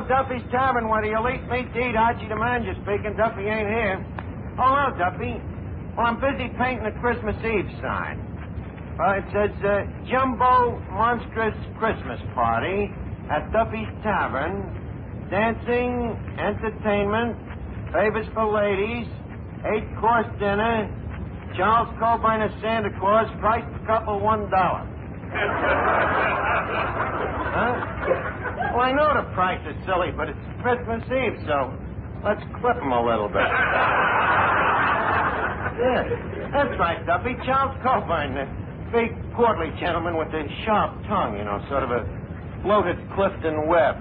Duffy's Tavern, where the elite meet to eat. Archie the manager speaking. Duffy ain't here. Oh, hello, Duffy. Well, I'm busy painting a Christmas Eve sign. It says, Jumbo Monstrous Christmas Party at Duffy's Tavern. Dancing, entertainment, favors for ladies, 8-course dinner, Charles Colburn as Santa Claus, price per couple $1. Huh? Well, I know the price is silly, but it's Christmas Eve, so let's clip him a little bit. Yeah, that's right, Duffy. Charles Colburn, the big, portly gentleman with the sharp tongue, you know, sort of a bloated Clifton Webb.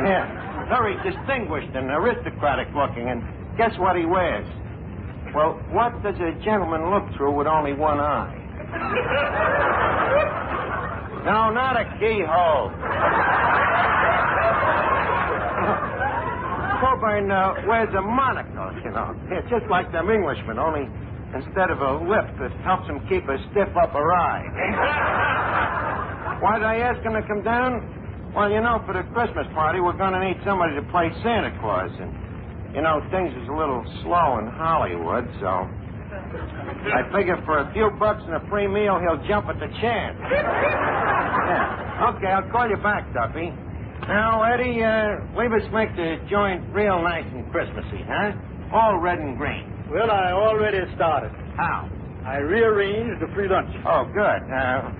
Yeah, very distinguished and aristocratic looking, and guess what he wears? Well, what does a gentleman look through with only one eye? No, not a keyhole. Colburn wears a monocle, you know. Yeah, just like them Englishmen, only instead of a lip, it helps him keep a stiff upper eye. Why did I ask him to come down? Well, you know, for the Christmas party, we're going to need somebody to play Santa Claus. And, you know, things is a little slow in Hollywood, so I figure for a few bucks and a free meal, he'll jump at the chance. Yeah. Okay, I'll call you back, Duffy. Now, Eddie, leave us make the joint real nice and Christmassy, huh? All red and green. Well, I already started. How? I rearranged the free lunch. Oh, good.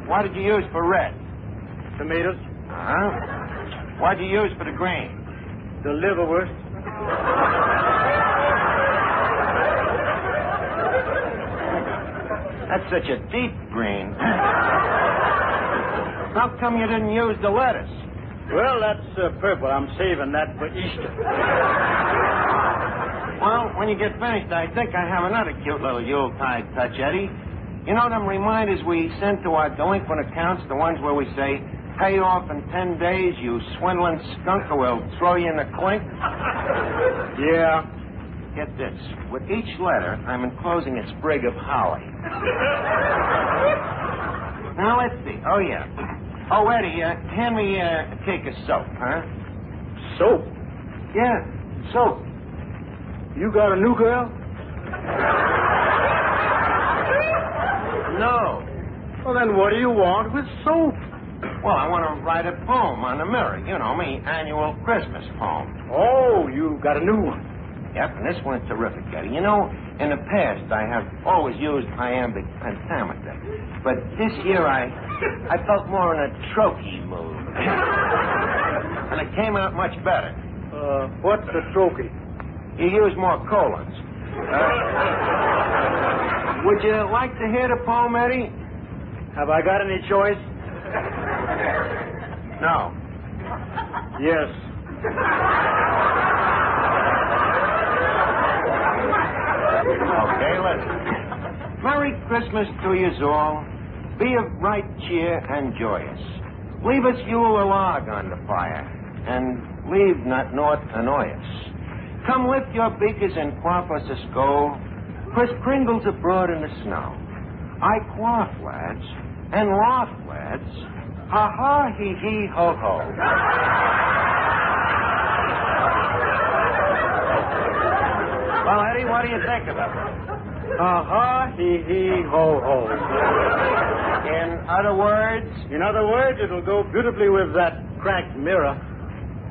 What did you use for red? Tomatoes. Uh-huh. What'd you use for the green? The liverwurst. That's such a deep green. How come you didn't use the lettuce? Well, that's purple. I'm saving that for Easter. Well, when you get finished, I think I have another cute little Yuletide touch, Eddie. You know them reminders we send to our delinquent accounts, the ones where we say, pay off in 10 days, you swindling skunk, or we'll throw you in the clink? Yeah. Get this. With each letter, I'm enclosing a sprig of holly. Now, let's see. Oh, yeah. Oh, Eddie, hand me a cake of soap, huh? Soap? Yeah, soap. You got a new girl? No. Well, then what do you want with soap? Well, I want to write a poem on the mirror. You know, me annual Christmas poem. Oh, you got a new one. Yep, and this one's terrific, Eddie. You know, in the past, I have always used iambic pentameter. But this year, I felt more in a trochee mood. And it came out much better. What's a trochee? You use more colons. Would you like to hear the poem, Eddie? Have I got any choice? No. Yes. Okay, listen. Merry Christmas to yous all. Be of right cheer and joyous. Leave us Yule a log on the fire, and leave not naught annoy us. Come lift your beakers and quaff us a skull. Chris Kringle's abroad in the snow. I quaff, lads, and laugh, lads. Ha ha, hee hee, ho ho. Well, Eddie, what do you think of it? Ha ha, hee hee, ho ho. In other words? In other words, it'll go beautifully with that cracked mirror.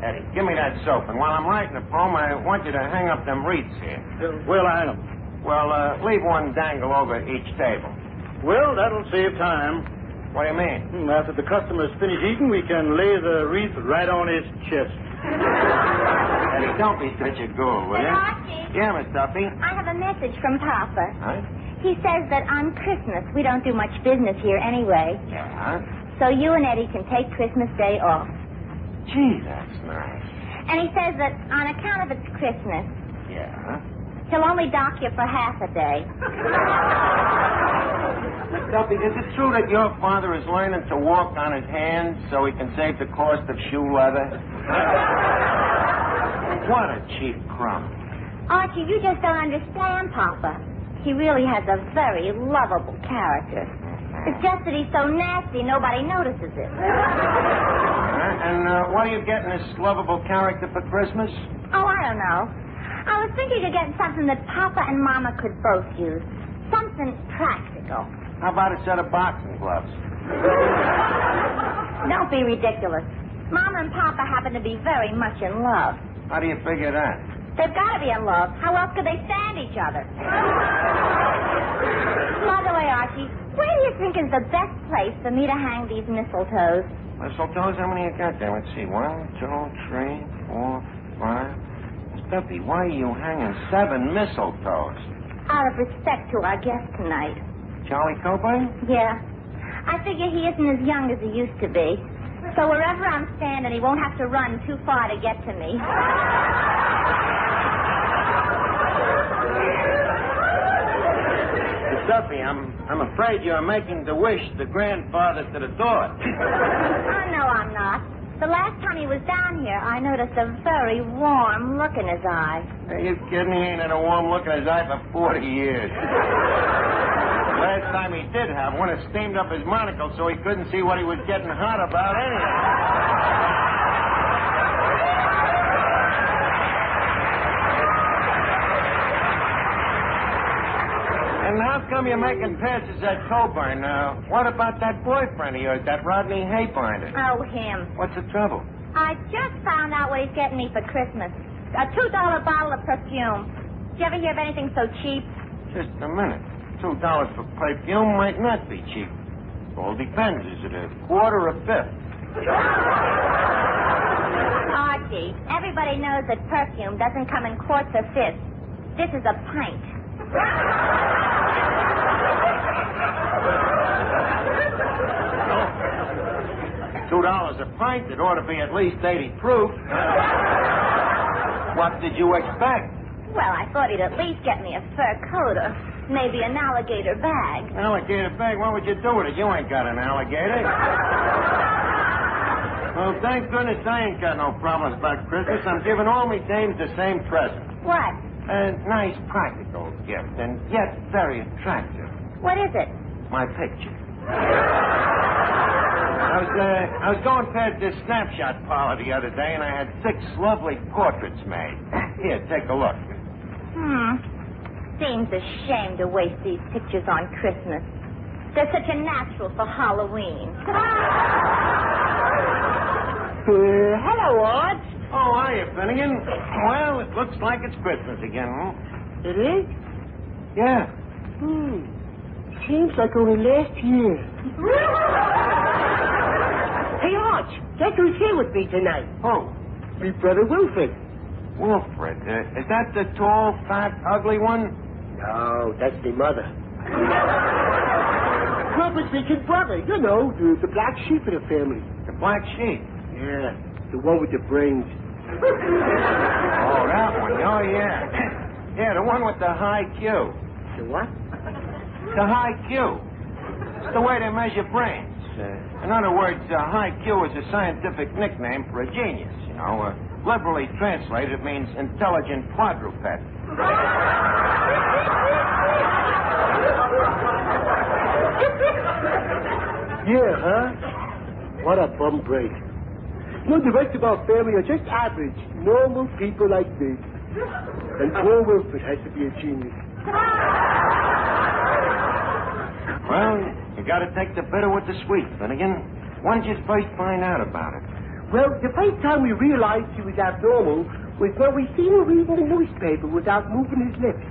Eddie, give me that soap, and while I'm writing the poem, I want you to hang up them wreaths here. Where'll I hang them? Well, leave one dangle over each table. Well, that'll save time. What do you mean? After the customer's finished eating, we can lay the wreath right on his chest. Eddie, don't be such a ghoul, will you? Archie. Yeah, Miss Duffy? I have a message from Papa. Huh? He says that on Christmas, we don't do much business here anyway. Yeah? So you and Eddie can take Christmas Day off. Gee, that's nice. And he says that on account of it's Christmas, Yeah? he'll only dock you for half a day. Miss Duffy, is it true that your father is learning to walk on his hands so he can save the cost of shoe leather? What a cheap crumb. Archie, you just don't understand Papa. He really has a very lovable character. It's just that he's so nasty, nobody notices it. Huh? And what are you getting this lovable character for Christmas? Oh, I don't know. I was thinking of getting something that Papa and Mama could both use. Something practical. How about a set of boxing gloves? Don't be ridiculous. Mama and Papa happen to be very much in love. How do you figure that? They've got to be in love. How else could they stand each other? By the way, Archie, where do you think is the best place for me to hang these mistletoes? Mistletoes? How many you got there? Let's see. 1, 2, 3, 4, 5. Duffy, why are you hanging 7 mistletoes? Out of respect to our guest tonight. Charlie Coburn? Yeah. I figure he isn't as young as he used to be. So wherever I'm standing, he won't have to run too far to get to me. Duffy, I'm afraid you're making the wish the grandfather to the thought. Oh, no, I'm not. The last time he was down here, I noticed a very warm look in his eye. Are you kidding? He ain't had a warm look in his eye for 40 years. Last time he did have one, it steamed up his monocle so he couldn't see what he was getting hot about anyway. And how come you're making passes at Coburn? What about that boyfriend of yours, that Rodney Haybinder? Oh, him. What's the trouble? I just found out what he's getting me for Christmas. A $2 bottle of perfume. Did you ever hear of anything so cheap? Just a minute. $2 for perfume might not be cheap. All depends. Is it a quarter or a fifth? Archie, everybody knows that perfume doesn't come in quarts or fifths. This is a pint. $2 a pint, it ought to be at least 80 proof. What did you expect? Well, I thought he'd at least get me a fur coat or maybe an alligator bag. Alligator bag? What would you do with it? You ain't got an alligator. Well, thank goodness I ain't got no problems about Christmas. I'm giving all my dames the same present. What? A nice, practical gift, and yet very attractive. What is it? My picture. I was going past this snapshot parlor the other day, and I had 6 lovely portraits made. Here, take a look. Seems a shame to waste these pictures on Christmas. They're such a natural for Halloween. Hello, Art. Oh, hiya, Finnegan. Well, it looks like it's Christmas again, huh? It is? Yeah. Seems like only last year. Hey, Arch, guess who's here with me tonight? Oh, My brother Wilfred. Wilfred. Is that the tall, fat, ugly one? No, that's the mother. Wilfred's big brother. You know, the black sheep of the family. The black sheep? Yeah, the one with the brains. Oh, that one. Oh, yeah. Yeah, the one with the high Q. The what? The high Q. It's the way they measure brains. In other words, high Q is a scientific nickname for a genius. You know, liberally translated, it means intelligent quadruped. Yeah, huh? What a bum break. No, the rest of our family are just average, normal people like me. And poor Wilfred has to be a genius. Well, you got to take the bitter with the sweet, Finnegan. When did you first find out about it? Well, the first time we realized he was abnormal was when we seen him reading the newspaper without moving his lips.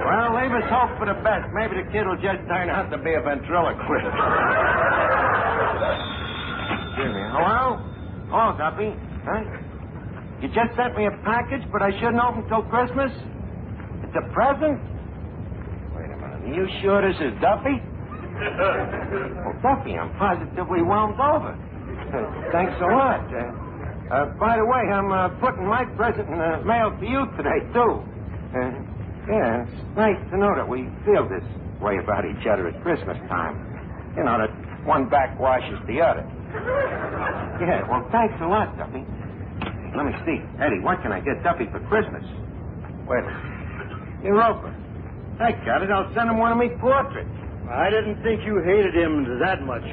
Well, leave us hope for the best. Maybe the kid will just turn out to be a ventriloquist. Excuse me. Hello? Hello, Duffy. Huh? You just sent me a package, but I shouldn't open till Christmas? It's a present? Wait a minute. Are you sure this is Duffy? Well, Duffy, I'm positively whelmed over. Thanks a lot. By the way, I'm putting my present in the mail for you today, too. Yeah, it's nice to know that we feel this way about each other at Christmas time. You know, that one backwashes the other. Yeah, well, thanks a lot, Duffy. Let me see. Eddie, what can I get Duffy for Christmas? Wait a minute. Hey, Roper. I got it. I'll send him one of me portraits. I didn't think you hated him that much.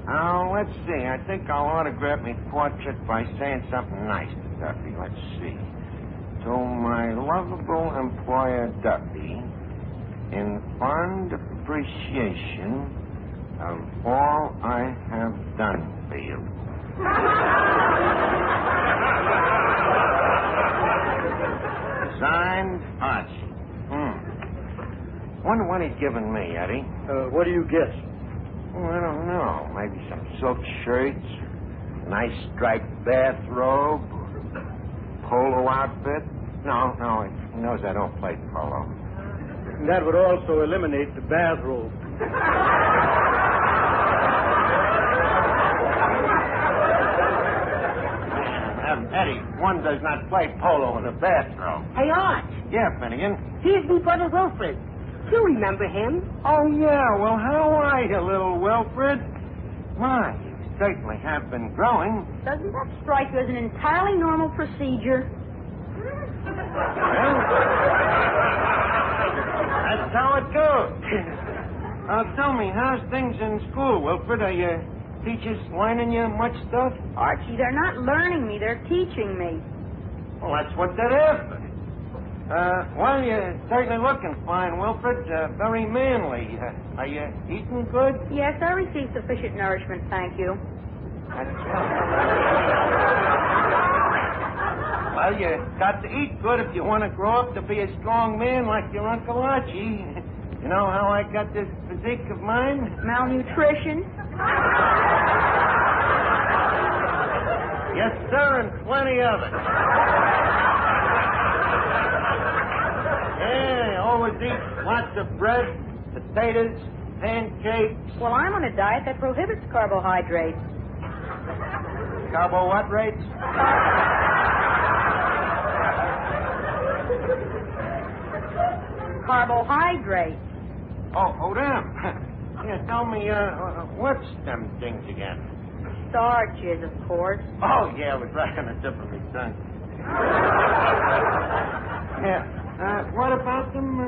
Now, let's see. I think I'll autograph me portrait by saying something nice to Duffy. Let's see. To my lovable employer, Duffy, in fond appreciation of all I have done for you. Signed, Archie. Wonder what he's giving me, Eddie. What do you guess? Oh, I don't know. Maybe some silk shirts, nice striped bathrobe, polo outfit. No, he knows I don't play polo. That would also eliminate the bathrobe. Eddie, one does not play polo in a bathrobe. Hey, Arch, Yeah, Finnegan. here's me brother Wilfred. You remember him? Oh, yeah. Well, how are you, little Wilfred? My, you certainly have been growing. Doesn't that strike you as an entirely normal procedure? Well, that's how it goes. Tell me, how's things in school, Wilfred? Are your teachers learning you much stuff? Archie, they're not learning me, they're teaching me. Well, that's what they're after. Well, you're certainly looking fine, Wilfred. Very manly. Are you eating good? Yes, I receive sufficient nourishment, thank you. That's right. Well, you got to eat good if you want to grow up to be a strong man like your Uncle Archie. You know how I got this physique of mine? Malnutrition? Yes, sir, and plenty of it. Yeah, always eat lots of bread, potatoes, pancakes. Well, I'm on a diet that prohibits carbohydrates. Carbo what rates? Carbohydrates. Oh, them. Yeah, tell me, what's them things again? Starches, of course. Oh, yeah, it was right on the tip of my tongue. Yeah. What about them?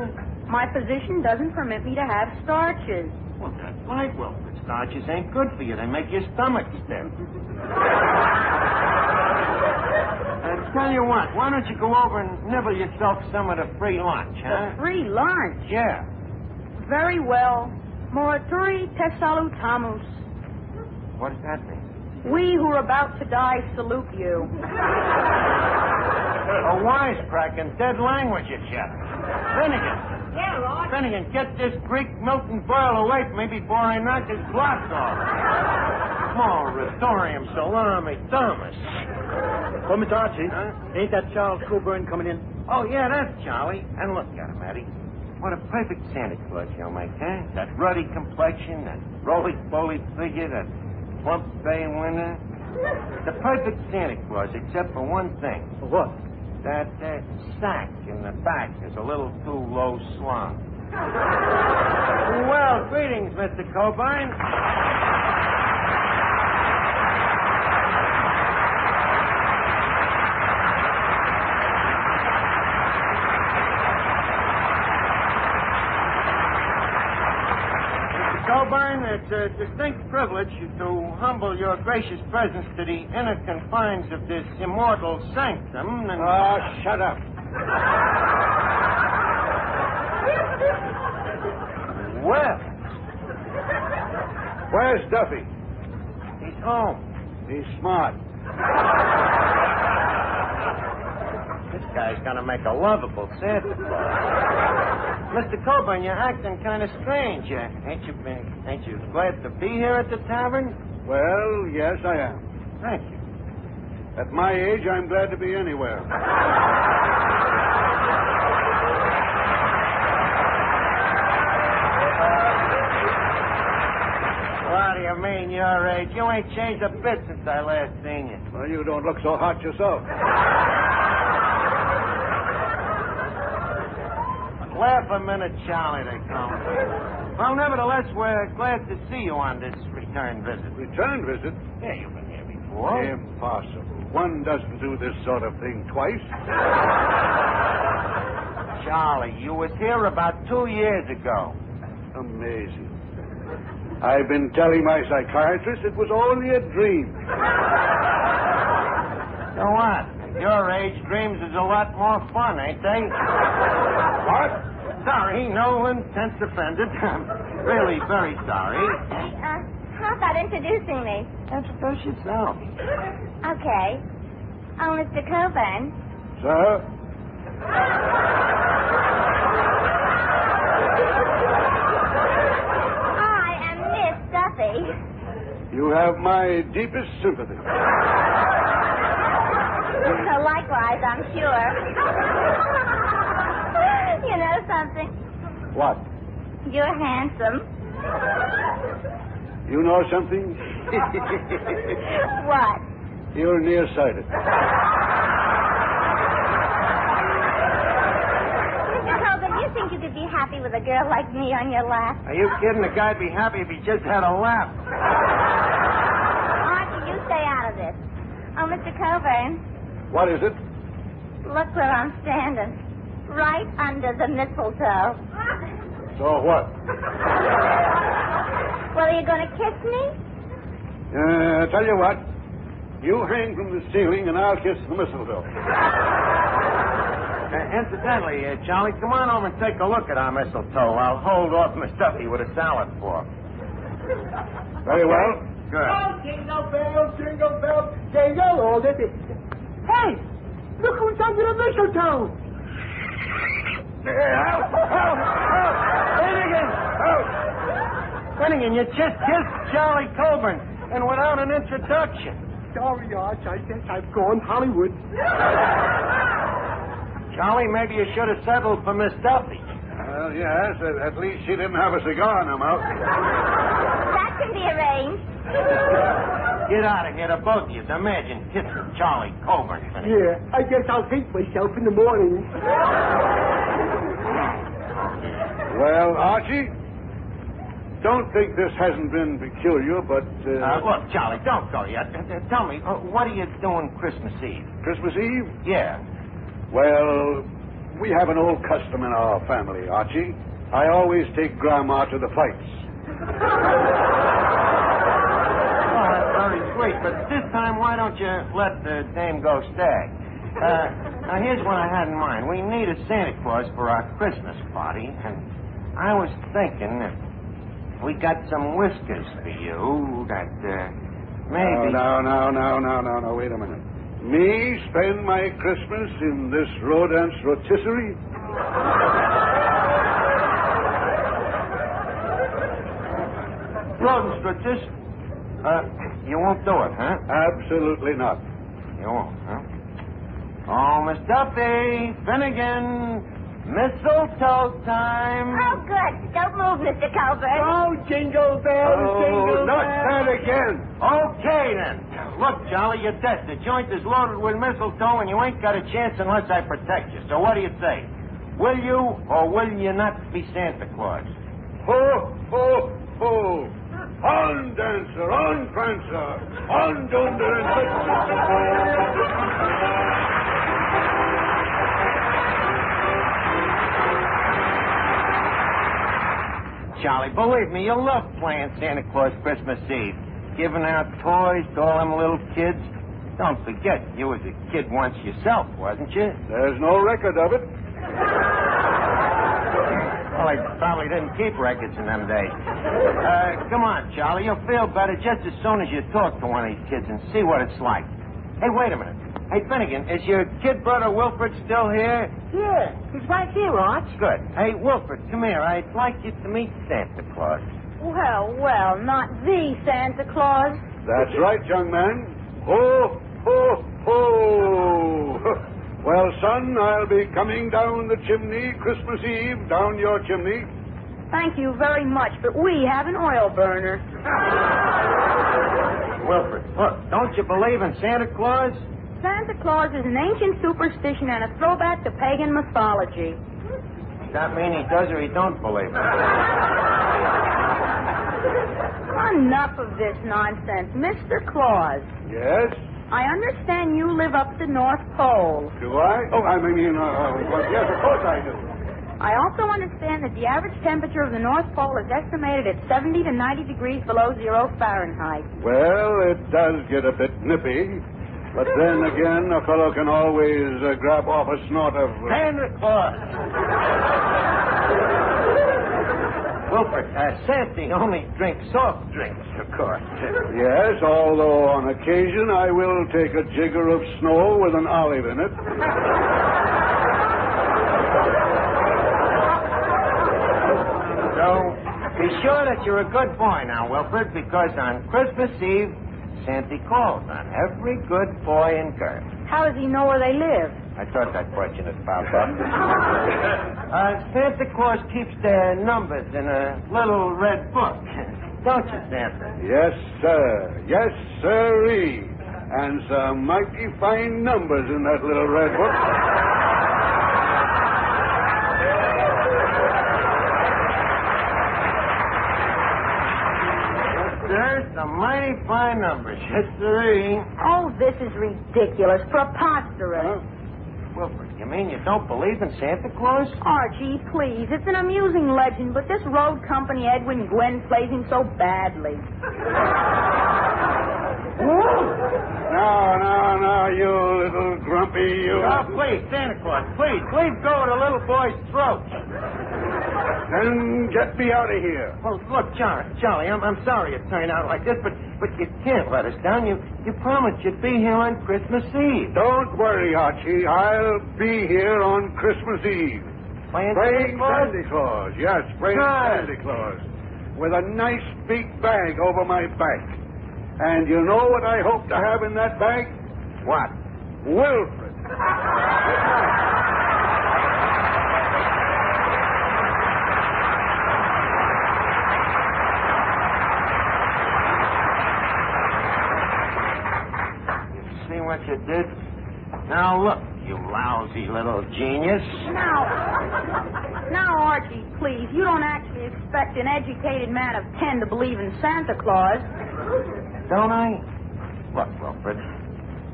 My position doesn't permit me to have starches. Well, that's right, Wilfred. Starches ain't good for you. They make your stomach stiff. Tell you what, why don't you go over and nibble yourself some of the free lunch, huh? The free lunch? Yeah. Very well. Morituri te salutamus. What does that mean? We who are about to die salute you. A wisecracking dead language, you chap. Finnegan. Yeah, Rod. Finnegan, get this Greek Milton Boyle away from me before I knock his blocks off. Moratorium salami Thomas. Oh, Miss Archie, Huh? ain't that Charles Coburn coming in? Oh, yeah, that's Charlie. And look at him, Eddie. What a perfect Santa Claus he'll make, huh? That ruddy complexion, that roly-poly figure, that plump bay winner. The perfect Santa Claus, except for one thing. For what? That sack in the back is a little too low slung. Well, greetings, Mr. Coburn. Coburn, it's a distinct privilege to humble your gracious presence to the inner confines of this immortal sanctum. And... Oh, shut up. Well, Where's Duffy? he's home. He's smart. This guy's gonna make a lovable Santa Claus. Mr. Coburn, you're acting kind of strange. Ain't you glad to be here at the tavern? Well, yes, I am. Thank you. At my age, I'm glad to be anywhere. What do you mean, your age? You ain't changed a bit since I last seen you. Well, you don't look so hot yourself. Laugh a minute, Charlie, they call me. Well, nevertheless, we're glad to see you on this return visit. Return visit? Yeah, you've been here before. for? Impossible. One doesn't do this sort of thing twice. Charlie, you was here about 2 years ago. Amazing. I've been telling my psychiatrist it was only a dream. So what? At your age, dreams is a lot more fun, ain't they? What? Sorry, no intent offended. I'm really very sorry. How about introducing me? Introduce yourself. Okay. Oh, Mr. Coburn. Sir? I am Miss Duffy. You have my deepest sympathy. Likewise, I'm sure. You know something? What? You're handsome. You know something? What? You're nearsighted. Mr. Coburn, you think you could be happy with a girl like me on your lap? Are you kidding? The guy'd be happy if he just had a lap. Archie, you stay out of this. Oh, Mr. Coburn. What is it? Look where I'm standing. Right under the mistletoe. So what? Well, are you going to kiss me? Tell you what. You hang from the ceiling and I'll kiss the mistletoe. Incidentally, Charlie, come on home and take a look at our mistletoe. I'll hold off Miss Duffy with a salad fork. Very well. Good. Oh, jingle bells, jingle all this. Hey, look who's under the mistletoe. Help! Finnegan! Finnegan, you just kissed Charlie Coburn, and without an introduction. Sorry, Arch, I guess I've gone Hollywood. Charlie, maybe you should have settled for Miss Duffy. Well, yes, at least she didn't have a cigar in her mouth. That can be arranged. Get out of here, the both of you. Imagine kissing Charlie Coburn. Finnegan. Yeah, I guess I'll hate myself in the morning. Well, Archie, don't think this hasn't been peculiar, but... Look, Charlie, don't go yet. Tell me, what are you doing Christmas Eve? Christmas Eve? Yeah. Well, we have an old custom in our family, Archie. I always take Grandma to the fights. Oh, that's very sweet, but this time, why don't you let the dame go stag? Now, here's what I had in mind. We need a Santa Claus for our Christmas party, and I was thinking if we got some whiskers for you that, maybe... No, wait a minute. Me spend my Christmas in this rodent's rotisserie? Rodents, but this... you won't do it, huh? Absolutely not. You won't, huh? Oh, Miss Duffy, Finnegan, mistletoe time. Oh, good. Don't move, Mr. Coburn. Oh, jingle bells, jingle not bells. that again. Okay, then. Look, Charlie, you're dead. The joint is loaded with mistletoe, and you ain't got a chance unless I protect you. So what do you say? Will you or will you not be Santa Claus? Ho, ho, ho. On, dancer, on, prancer, on, dunder, and... Charlie, believe me, you love playing Santa Claus Christmas Eve. Giving out toys to all them little kids. Don't forget, you was a kid once yourself, wasn't you? There's no record of it. Well, I probably didn't keep records in them days. Come on, Charlie. You'll feel better just as soon as you talk to one of these kids and see what it's like. Hey, wait a minute. Hey, Finnegan, is your kid brother Wilfred still here? Yeah, he's right here, Arch. Good. Hey, Wilfred, come here. I'd like you to meet Santa Claus. Well, not the Santa Claus. That's right, young man. Ho, ho, ho. Well, son, I'll be coming down the chimney Christmas Eve, down your chimney. Thank you very much, but we have an oil burner. Wilfred, look, don't you believe in Santa Claus? Santa Claus is an ancient superstition and a throwback to pagan mythology. Does that mean he does or he don't believe it? Enough of this nonsense. Mr. Claus, Yes? I understand you live up the North Pole. Do I? Oh, I mean, well, yes, of course I do. I also understand that the average temperature of the North Pole is estimated at 70 to 90 degrees below 0 Fahrenheit. Well, it does get a bit nippy. But then again, a fellow can always grab off a snort of... Santa Claus. Wilfred, Santa only drinks soft drinks, of course. Yes, although on occasion I will take a jigger of snow with an olive in it. So, be sure that you're a good boy now, Wilfred, because on Christmas Eve, Santa calls on every good boy and girl. How does he know where they live? I thought that question would pop up. Santa Claus keeps their numbers in a little red book. Don't you, Santa? Yes, sir. Yes, sirree. And some mighty fine numbers in that little red book. There's some mighty fine numbers. Yes, sirree. Oh, this is ridiculous. Preposterous. Huh? Wilfred, you mean you don't believe in Santa Claus? Archie, please. It's an amusing legend, but this road company Edwin Gwen plays him so badly. Now, you little grumpy, you... Oh, please, Santa Claus, please go at a little boy's throat. Then get me out of here. Well, look, Charlie, I'm sorry it turned out like this, but you can't let us down. You promised you'd be here on Christmas Eve. Don't worry, Archie. I'll be here on Christmas Eve. Playing Playing Santa Santa Claus. Yes, playing Good. Santa Claus. With a nice big bag over my back. And you know what I hope to have in that bag? What? Wilfred. See what you did? Now look, you lousy little genius. Now, Archie, please. You don't actually expect an educated man of 10 to believe in Santa Claus. Don't I? Look, Wilfred,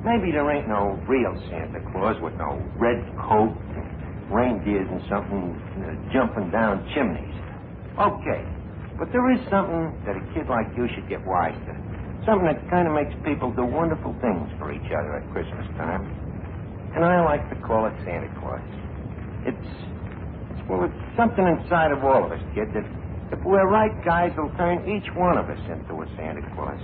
maybe there ain't no real Santa Claus with no red coat and reindeers and something jumping down chimneys. Okay, but there is something that a kid like you should get wise to. Something that kind of makes people do wonderful things for each other at Christmas time. And I like to call it Santa Claus. It's something inside of all of us, kid, that if we're right guys, will turn each one of us into a Santa Claus.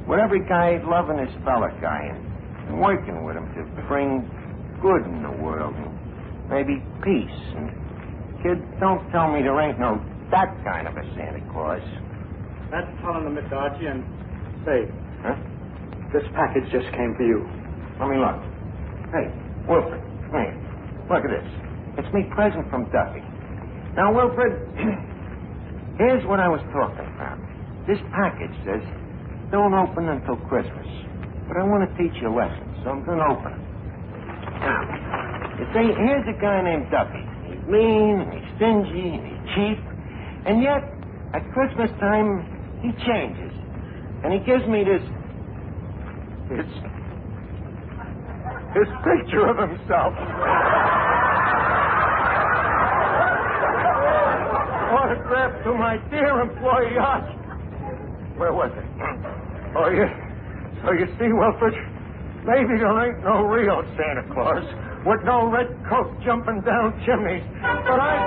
With every guy loving his fellow guy and working with him to bring good in the world and maybe peace. And, kid, don't tell me there ain't no that kind of a Santa Claus. That's telling them, Mr. Archie, and say, Huh? this package just came for you. Let me look. Hey, Wilfred, come here. Look at this. It's me present from Duffy. Now, Wilfred, here's what I was talking about. This package says, don't open until Christmas. But I want to teach you a lesson, so I'm going to open it. Now, you see, here's a guy named Duffy. He's mean, and he's stingy, and he's cheap. And yet, at Christmas time, he changes. And he gives me this picture of himself. Autograph to my dear employee, Archie. Where was it? Oh, so you see, Wilfred, maybe there ain't no real Santa Claus with no red coat jumping down chimneys, but I